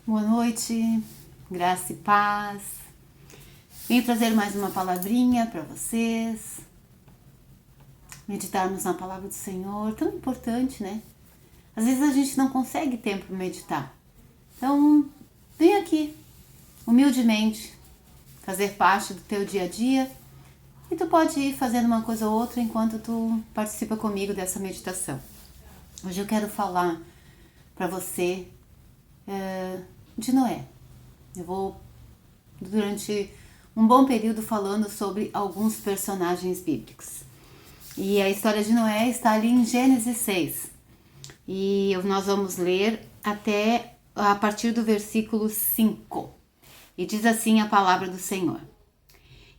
Boa noite, graça e paz. Vim trazer mais uma palavrinha para vocês. Meditarmos na palavra do Senhor, tão importante, né? Às vezes a gente não consegue tempo para meditar. Então, vem aqui, humildemente, fazer parte do teu dia a dia. E tu pode ir fazendo uma coisa ou outra enquanto tu participa comigo dessa meditação. Hoje eu quero falar para você de Noé. Eu vou, durante um bom período, falando sobre alguns personagens bíblicos. E a história de Noé está ali em Gênesis 6. E nós vamos ler até a partir do versículo 5. E diz assim a palavra do Senhor.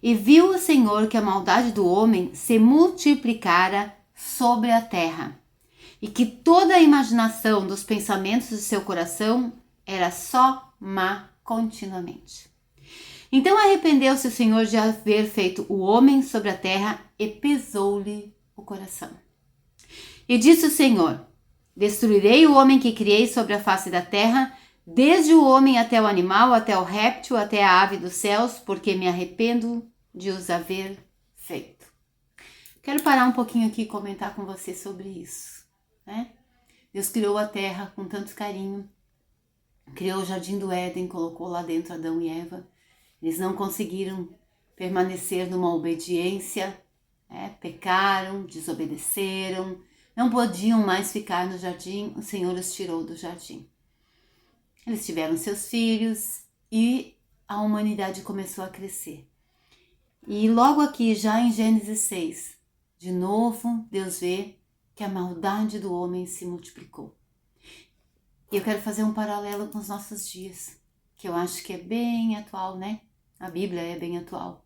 E viu o Senhor que a maldade do homem se multiplicara sobre a terra, e que toda a imaginação dos pensamentos do seu coração era só má continuamente. Então arrependeu-se o Senhor de haver feito o homem sobre a terra e pesou-lhe o coração. E disse o Senhor: destruirei o homem que criei sobre a face da terra, desde o homem até o animal, até o réptil, até a ave dos céus, porque me arrependo de os haver feito. Quero parar um pouquinho aqui e comentar com você sobre isso, né? Deus criou a terra com tanto carinho, criou o jardim do Éden, colocou lá dentro Adão e Eva. Eles não conseguiram permanecer numa obediência, pecaram, desobedeceram, não podiam mais ficar no jardim, o Senhor os tirou do jardim. Eles tiveram seus filhos e a humanidade começou a crescer. E logo aqui, já em Gênesis 6, de novo Deus vê que a maldade do homem se multiplicou. E eu quero fazer um paralelo com os nossos dias, que eu acho que é bem atual, né? A Bíblia é bem atual.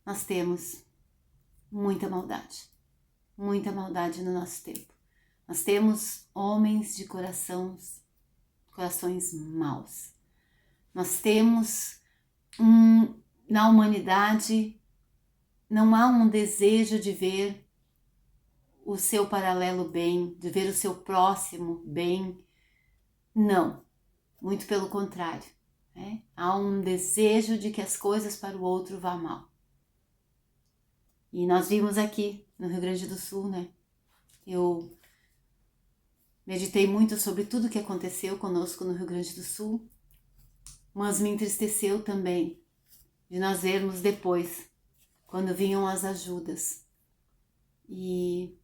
Nós temos muita maldade no nosso tempo. Nós temos homens de corações maus. Nós temos na humanidade, não há um desejo de ver o seu paralelo bem, de ver o seu próximo bem. Não, muito pelo contrário. Há um desejo de que as coisas para o outro vá mal. E nós vimos aqui no Rio Grande do Sul, né? Eu meditei muito sobre tudo que aconteceu conosco no Rio Grande do Sul, mas me entristeceu também de nós vermos depois, quando vinham as ajudas, e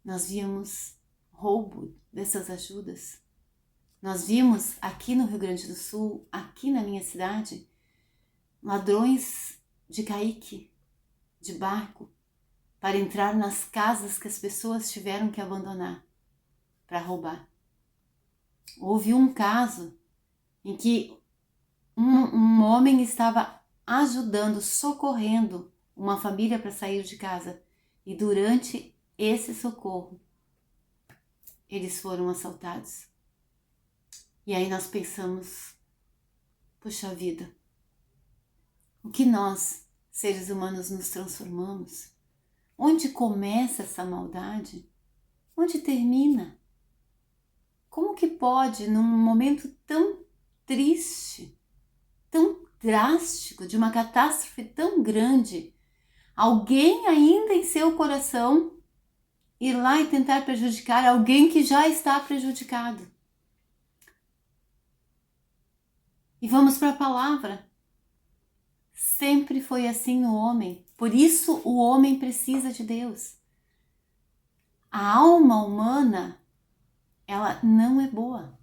nós víamos roubo dessas ajudas. Nós vimos aqui no Rio Grande do Sul, aqui na minha cidade, ladrões de caique, de barco, para entrar nas casas que as pessoas tiveram que abandonar para roubar. Houve um caso em que um homem estava ajudando, socorrendo uma família para sair de casa, e durante esse socorro eles foram assaltados. E aí nós pensamos, puxa vida, o que nós, seres humanos, nos transformamos? Onde começa essa maldade? Onde termina? Como que pode, num momento tão triste, tão drástico, de uma catástrofe tão grande, alguém ainda em seu coração ir lá e tentar prejudicar alguém que já está prejudicado? E vamos para a palavra. Sempre foi assim o homem. Por isso o homem precisa de Deus. A alma humana, ela não é boa.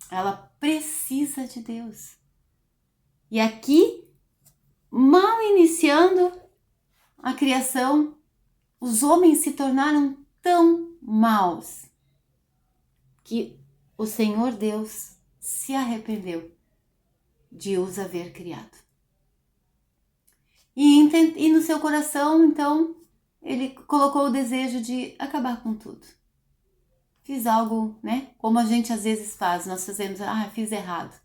Ela precisa de Deus. E aqui, mal iniciando a criação, os homens se tornaram tão maus que o Senhor Deus se arrependeu de os haver criado. E no seu coração, então, ele colocou o desejo de acabar com tudo. Fiz algo, né? Como a gente às vezes faz, nós fazemos, fiz errado.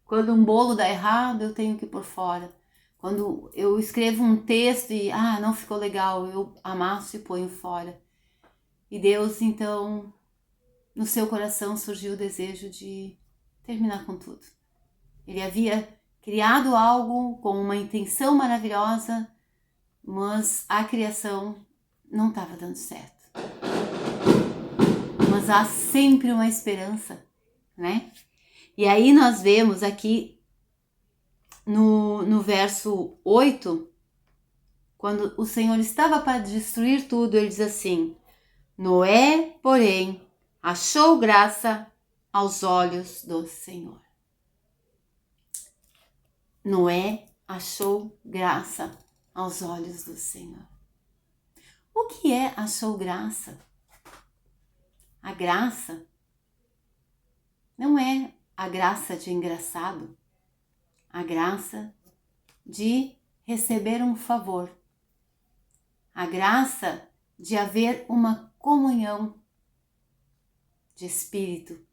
Quando um bolo dá errado, eu tenho que ir por fora. Quando eu escrevo um texto e, não ficou legal, eu amasso e ponho fora. E Deus, então, no seu coração surgiu o desejo de terminar com tudo. Ele havia criado algo com uma intenção maravilhosa, mas a criação não estava dando certo. Mas há sempre uma esperança, né? E aí nós vemos aqui no verso 8, quando o Senhor estava para destruir tudo, ele diz assim: Noé, porém, achou graça aos olhos do Senhor. Noé achou graça aos olhos do Senhor. O que é achou graça? A graça não é a graça de engraçado, a graça de receber um favor, a graça de haver uma comunhão de espírito.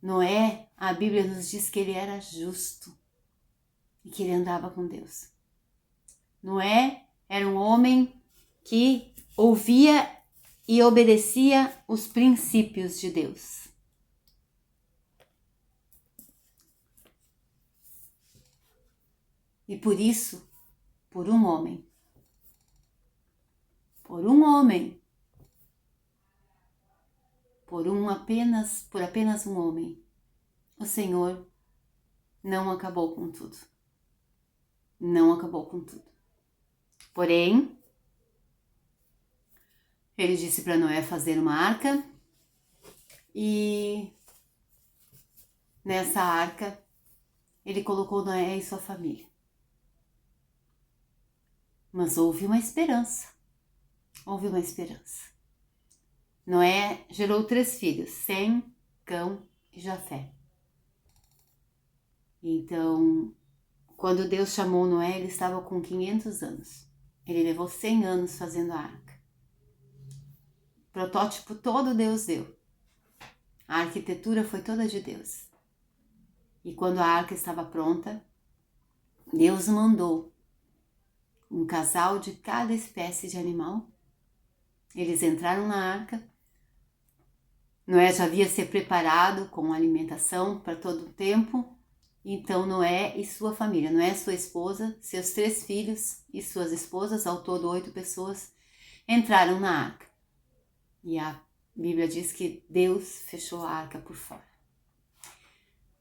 Noé, a Bíblia nos diz que ele era justo e que ele andava com Deus. Noé era um homem que ouvia e obedecia os princípios de Deus. E por isso, por apenas um homem, o Senhor não acabou com tudo. Não acabou com tudo. Porém, ele disse para Noé fazer uma arca e nessa arca ele colocou Noé e sua família. Mas houve uma esperança. Noé gerou 3 filhos, Sem, Cão e Jafé. Então, quando Deus chamou Noé, ele estava com 500 anos. Ele levou 100 anos fazendo a arca. O protótipo todo Deus deu. A arquitetura foi toda de Deus. E quando a arca estava pronta, Deus mandou um casal de cada espécie de animal. Eles entraram na arca. Noé já havia se preparado com alimentação para todo o tempo. Então Noé e sua família, Noé, sua esposa, seus 3 filhos e suas esposas, ao todo 8 pessoas, entraram na arca. E a Bíblia diz que Deus fechou a arca por fora.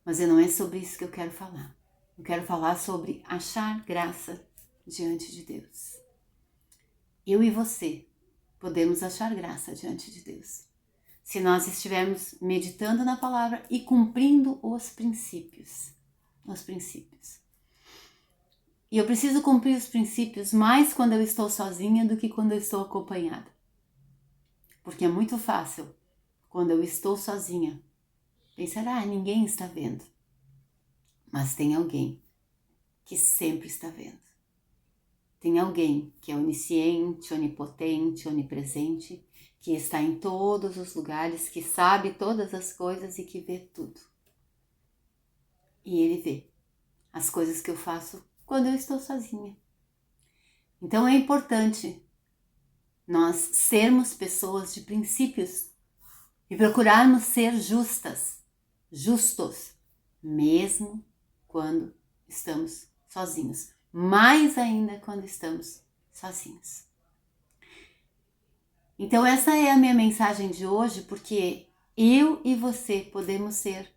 Mas não é sobre isso que eu quero falar. Eu quero falar sobre achar graça diante de Deus. Eu e você podemos achar graça diante de Deus, se nós estivermos meditando na palavra e cumprindo os princípios. E eu preciso cumprir os princípios mais quando eu estou sozinha do que quando eu estou acompanhada. Porque é muito fácil, quando eu estou sozinha, pensar, ninguém está vendo. Mas tem alguém que sempre está vendo. Tem alguém que é onisciente, onipotente, onipresente, que está em todos os lugares, que sabe todas as coisas e que vê tudo. E ele vê as coisas que eu faço quando eu estou sozinha. Então é importante nós sermos pessoas de princípios e procurarmos ser justos, mesmo quando estamos sozinhos. Mais ainda quando estamos sozinhos. Então essa é a minha mensagem de hoje, porque eu e você podemos ser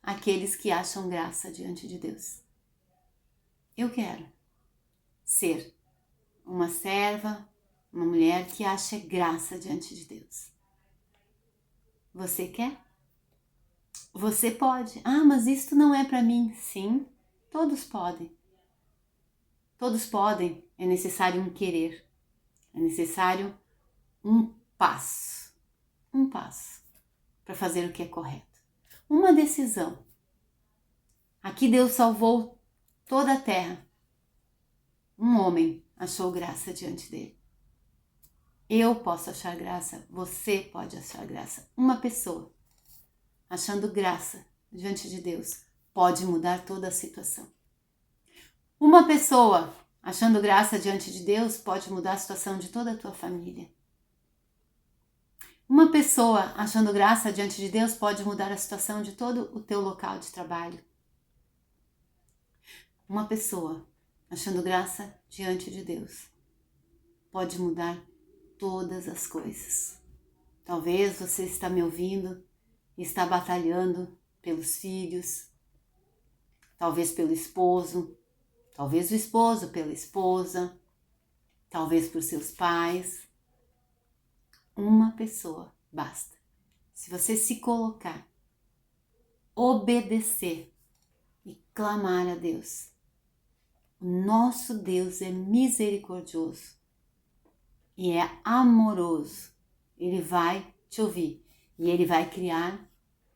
aqueles que acham graça diante de Deus. Eu quero ser uma serva, uma mulher que acha graça diante de Deus. Você quer? Você pode. Mas isto não é para mim. Sim, todos podem. Todos podem. É necessário um querer. É necessário um passo para fazer o que é correto. Uma decisão. Aqui Deus salvou toda a terra. Um homem achou graça diante dele. Eu posso achar graça, você pode achar graça. Uma pessoa achando graça diante de Deus pode mudar toda a situação. Uma pessoa achando graça diante de Deus pode mudar a situação de toda a tua família. Uma pessoa achando graça diante de Deus pode mudar a situação de todo o teu local de trabalho. Uma pessoa achando graça diante de Deus pode mudar todas as coisas. Talvez você está me ouvindo e está batalhando pelos filhos, talvez pelo esposo, talvez o esposo pela esposa, talvez por seus pais. Uma pessoa basta. Se você se colocar, obedecer e clamar a Deus. O nosso Deus é misericordioso e é amoroso. Ele vai te ouvir e Ele vai criar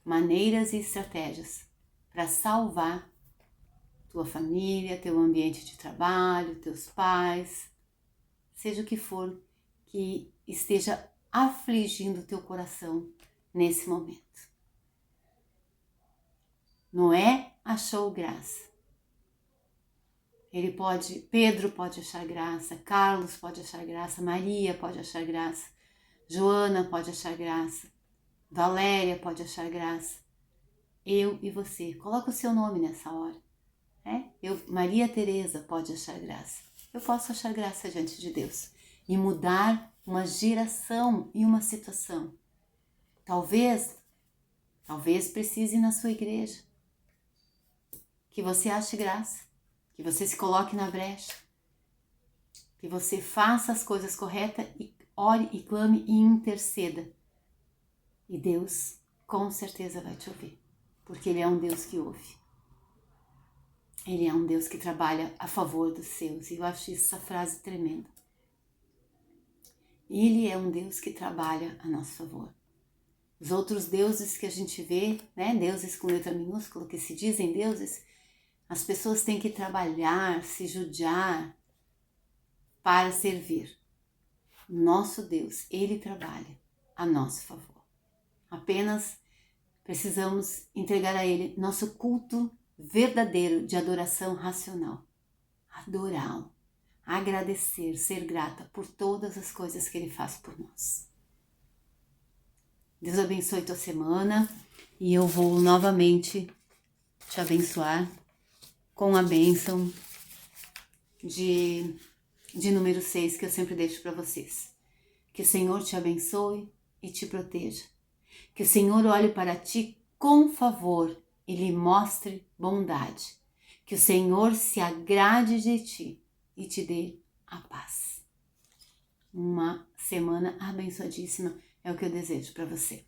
maneiras e estratégias para salvar tua família, teu ambiente de trabalho, teus pais, seja o que for que esteja afligindo teu coração nesse momento. Noé achou graça. Pedro pode achar graça, Carlos pode achar graça, Maria pode achar graça, Joana pode achar graça, Valéria pode achar graça. Eu e você, coloca o seu nome nessa hora. Maria Teresa pode achar graça. Eu posso achar graça diante de Deus e mudar uma geração e uma situação. Talvez precise ir na sua igreja que você ache graça, que você se coloque na brecha, que você faça as coisas corretas e ore e clame e interceda. E Deus com certeza vai te ouvir, porque Ele é um Deus que ouve. Ele é um Deus que trabalha a favor dos seus. E eu acho essa frase tremenda. Ele é um Deus que trabalha a nosso favor. Os outros deuses que a gente vê, deuses com letra minúscula, que se dizem deuses, as pessoas têm que trabalhar, se judiar para servir. Nosso Deus, Ele trabalha a nosso favor. Apenas precisamos entregar a Ele nosso culto verdadeiro de adoração racional. Adorá-lo, agradecer, ser grata por todas as coisas que Ele faz por nós. Deus abençoe tua semana e eu vou novamente te abençoar com a bênção de número 6 que eu sempre deixo para vocês. Que o Senhor te abençoe e te proteja. Que o Senhor olhe para ti com favor e lhe mostre bondade. Que o Senhor se agrade de ti e te dê a paz. Uma semana abençoadíssima é o que eu desejo para você.